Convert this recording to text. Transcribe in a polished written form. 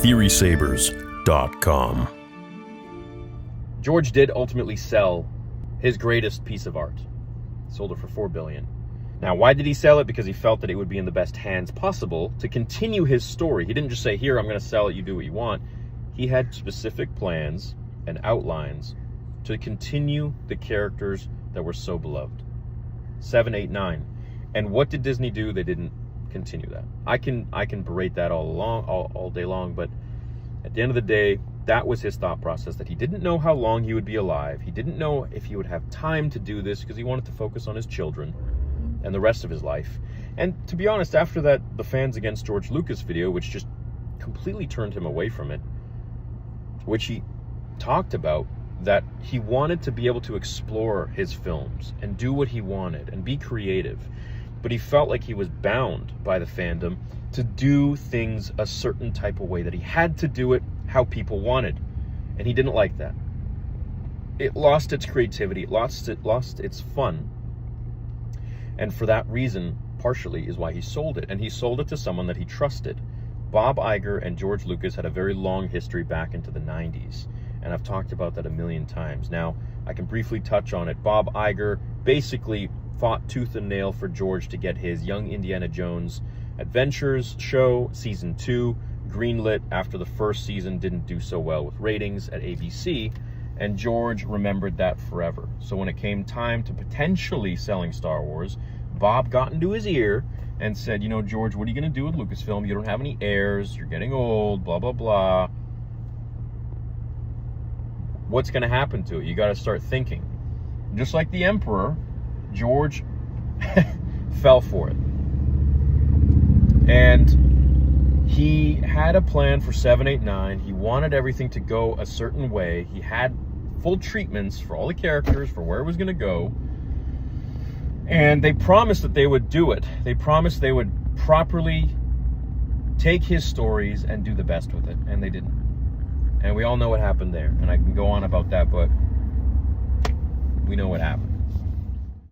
TheorySabers.com. George did ultimately sell his greatest piece of art. Sold it for $4 billion. Now, why did he sell it? Because he felt that it would be in the best hands possible to continue his story. He didn't just say, here, I'm going to sell it, you do what you want. He had specific plans and outlines to continue the characters that were so beloved. 7, 8, 9. And what did Disney do? They didn't continue that. I can berate that all day long, but at the end of the day, that was his thought process, that he didn't know how long he would be alive. He didn't know if he would have time to do this because he wanted to focus on his children and the rest of his life. And to be honest, after that, the Fans Against George Lucas video, which just completely turned him away from it, which he talked about, that he wanted to be able to explore his films and do what he wanted and be creative. But he felt like he was bound by the fandom to do things a certain type of way, that he had to do it how people wanted. And he didn't like that. It lost its creativity, it lost its fun. And for that reason, partially, is why he sold it. And he sold it to someone that he trusted. Bob Iger and George Lucas had a very long history back into the 90s. And I've talked about that a million times. Now, I can briefly touch on it. Bob Iger basically fought tooth and nail for George to get his Young Indiana Jones Adventures show, season 2, greenlit after the first season didn't do so well with ratings at ABC. And George remembered that forever. So when it came time to potentially selling Star Wars, Bob got into his ear and said, you know, George, what are you going to do with Lucasfilm? You don't have any heirs. You're getting old, blah, blah, blah. What's going to happen to it? You got to start thinking. Just like the Emperor, George fell for it. And he had a plan for 7, 8, 9. He wanted everything to go a certain way. He had full treatments for all the characters, for where it was going to go. And they promised that they would do it. They promised they would properly take his stories and do the best with it. And they didn't. And we all know what happened there. And I can go on about that, but we know what happened.